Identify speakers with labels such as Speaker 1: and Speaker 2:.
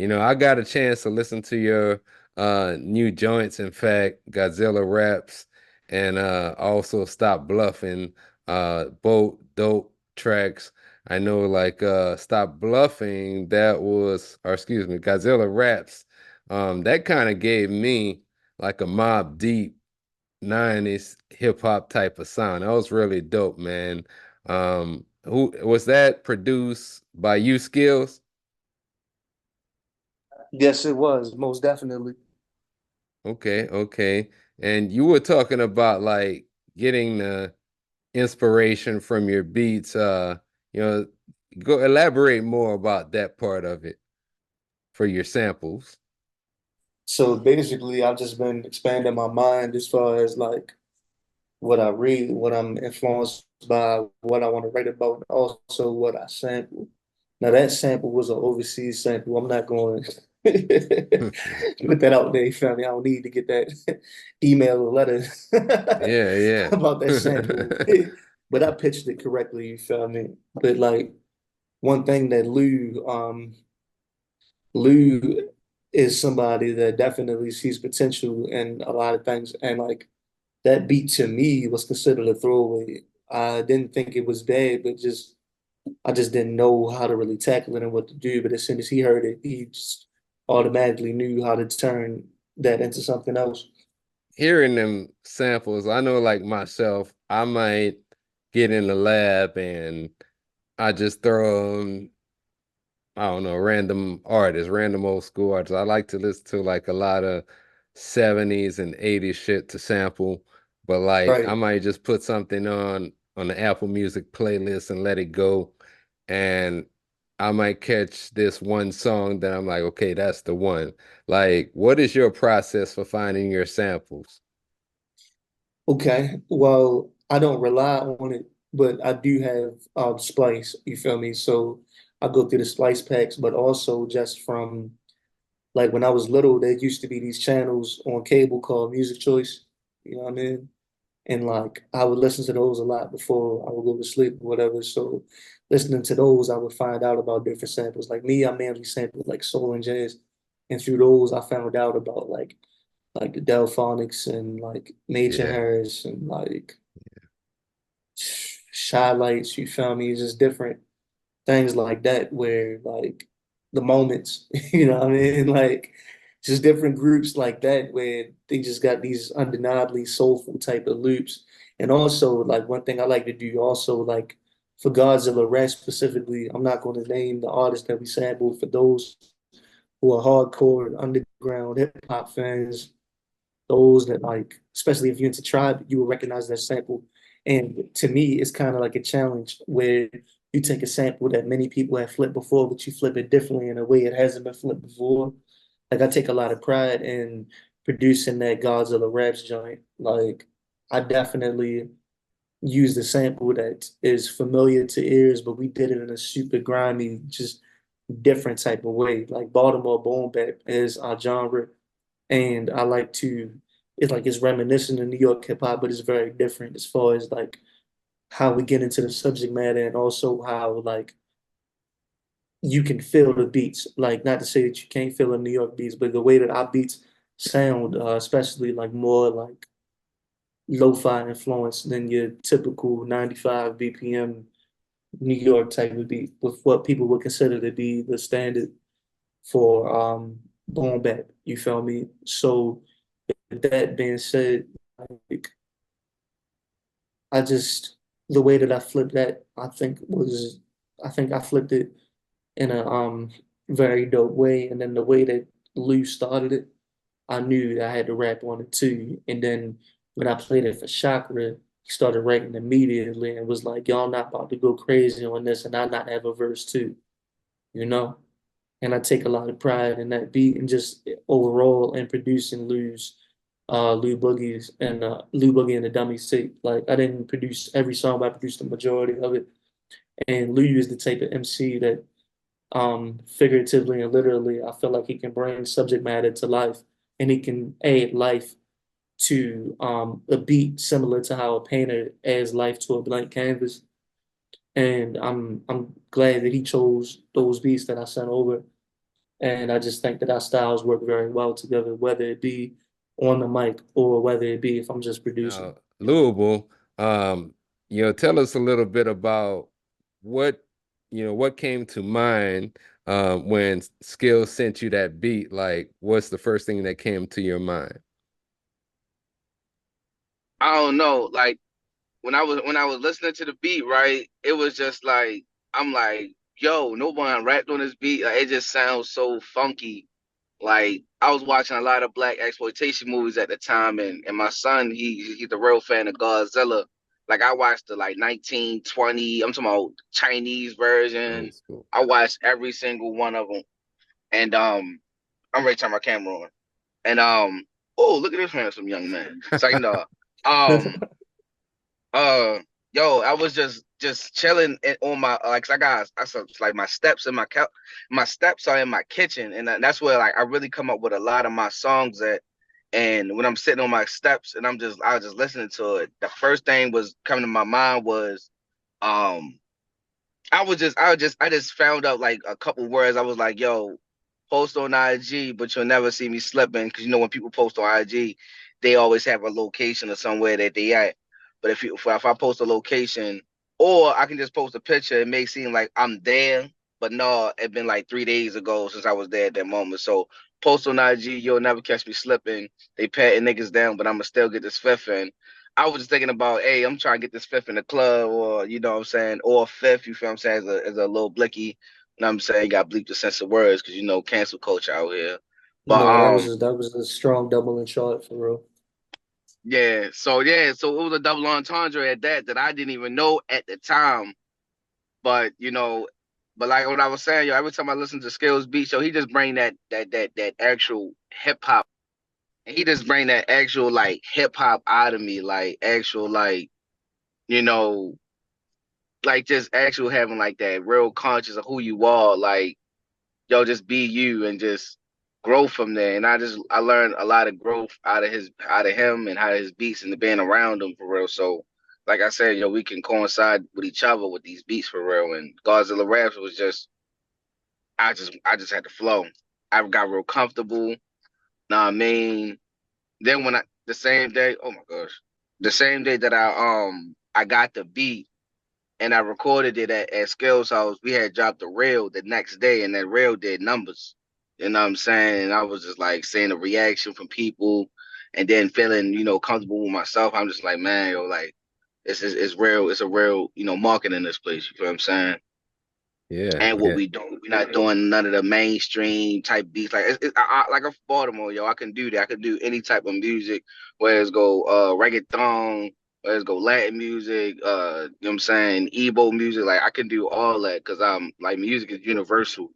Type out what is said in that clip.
Speaker 1: I got a chance to listen to your new joints, in fact, Godzilla Raps and also Stop Bluffing, both dope tracks. I know like Stop Bluffing, that was, or excuse me, Godzilla Raps, that kind of gave me like a Mobb Deep 90s hip hop type of sound. That was really dope, man. Who was that produced by you Skills?
Speaker 2: Yes, it was, most definitely.
Speaker 1: Okay, okay. And you were talking about like getting the inspiration from your beats. You know, go elaborate more about that part of it for your samples.
Speaker 2: So basically, I've just been expanding my mind as far as like what I read, what I'm influenced by, what I want to write about, and also what I sample. Now that sample was an overseas sample. I'm not going to put that out there, you feel me? I don't need to get that email or letter
Speaker 1: Yeah,
Speaker 2: about that sample.
Speaker 1: yeah.
Speaker 2: But I pitched it correctly, you feel me? But like one thing that Lou is somebody that definitely sees potential in a lot of things. And like that beat to me was considered a throwaway. I didn't think it was bad, but just I just didn't know how to really tackle it and what to do. But as soon as he heard it, he just automatically knew how to turn that into something else.
Speaker 1: Hearing them samples, I know like myself, I might get in the lab and I just throw 'em I don't know, random artists, random old school artists. I like to listen to like a lot of 70s and 80s shit to sample, but like I
Speaker 2: Right.
Speaker 1: might just put something on the Apple Music playlist and let it go. And I might catch this one song that I'm like, okay, that's the one. Like, what is your process for finding your samples?
Speaker 2: Okay. Well, I don't rely on it, but I do have Splice, you feel me? So I go through the Splice packs, but also just from like when I was little, there used to be these channels on cable called Music Choice. You know what I mean? And like I would listen to those a lot before I would go to sleep or whatever. So listening to those, I would find out about different samples. Like me, I mainly sampled like soul and jazz. And through those I found out about like the Delphonics and like Major
Speaker 1: Yeah,
Speaker 2: Harris and like Shy Lights, you feel me? It's just different things like that where like the moments, you know what I mean? Like just different groups like that where they just got these undeniably soulful type of loops. And also like one thing I like to do also like for Godzilla rap specifically, I'm not going to name the artist that we sampled for those who are hardcore underground hip hop fans, those that like, especially if you're into Tribe, you will recognize that sample. And to me, it's kind of like a challenge where you take a sample that many people have flipped before, but you flip it differently in a way it hasn't been flipped before. Like I take a lot of pride in producing that Godzilla Raps joint. Like I definitely used a sample that is familiar to ears, but we did it in a super grimy, just different type of way. Like Baltimore boom bap is our genre, and I like to. It's like it's reminiscent of New York hip hop, but it's very different as far as like how we get into the subject matter and also how like you can feel the beats. Like not to say that you can't feel the New York beats, but the way that our beats sound, especially like more like lo-fi influence than your typical 95 BPM New York type of beat with what people would consider to be the standard for boom bap. You feel me? So with that being said, like I just the way that I flipped that, I think I flipped it in a very dope way. And then the way that Lou started it, I knew that I had to rap on it too. And then when I played it for Chakra, he started rapping immediately and was like, y'all not about to go crazy on this and I not have a verse too, you know? And I take a lot of pride in that beat and just overall in producing Lou Boogie and the Dummies tape. Like I didn't produce every song, but I produced the majority of it. And Lou is the type of MC that figuratively and literally I feel like he can bring subject matter to life and he can add life to a beat similar to how a painter adds life to a blank canvas. And I'm glad that he chose those beats that I sent over And I just think that our styles work very well together, whether it be on the mic or whether it be if I'm just producing.
Speaker 1: Now, Louisville, um, tell us a little bit about what, what came to mind when Skillz sent you that beat. Like, what's the first thing that came to your mind?
Speaker 3: I don't know. Like when I was listening to the beat, right, it was just like I'm like, yo, no one rapped on this beat. Like, it just sounds so funky. Like I was watching a lot of black exploitation movies at the time, and my son, he's a real fan of Godzilla. Like I watched the like 1920, I'm talking about Chinese version.
Speaker 1: Old school.
Speaker 3: I watched every single one of them, and I'm ready to turn my camera on. And oh, look at this handsome young man. So um uh, yo, I was just chilling on my like 'cause I saw like my steps in my steps are in my kitchen, and that's where like I really come up with a lot of my songs at. And when I'm sitting on my steps and I was just listening to it, the first thing was coming to my mind was um I just found out like a couple words. I was like, yo, post on IG, but you'll never see me slipping because when people post on IG, they always have a location or somewhere that they at. But if I post a location, or I can just post a picture, it may seem like I'm there, but no, it been like 3 days ago since I was there at that moment. So post on IG, you'll never catch me slipping. They patting niggas down, but I'ma still get this fifth in. I was just thinking about, hey, I'm trying to get this fifth in the club, or you know what I'm saying, or fifth, you feel what I'm saying, as a little blicky. You know what I'm saying? You got bleep the sense of words because cancel culture out here. But
Speaker 2: No, that was a strong double and short for real.
Speaker 3: so it was a double entendre at that I didn't even know at the time. But but like what I was saying, every time I listen to Skills beat, so he just bring that actual hip hop. And he just bring that actual like hip hop out of me, like actual you know like just actual having like that real conscious of who you are, like yo, just be you and just grow from there. And I learned a lot of growth out of him and out of his beats and the being around him for real. So like I said, we can coincide with each other with these beats for real. And Godzilla Raps was just I just had to flow. I got real comfortable. Know what I mean? Then when I the same day, oh my gosh, the same day that I got the beat and I recorded it at Skill's house. We had dropped a reel the next day, and that reel did numbers. You know what I'm saying? And I was just like seeing the reaction from people, and then feeling comfortable with myself. I'm just like, man, yo, like it's real. It's a real market in this place. You feel what I'm saying?
Speaker 1: Yeah,
Speaker 3: And what
Speaker 1: yeah,
Speaker 3: we do, we're not doing none of the mainstream type beats. Like like I'm from Baltimore, yo. I can do that. I can do any type of music, whether it's go reggaeton, whether it's go Latin music, you know what I'm saying, Igbo music. Like I can do all that because I'm like music is universal.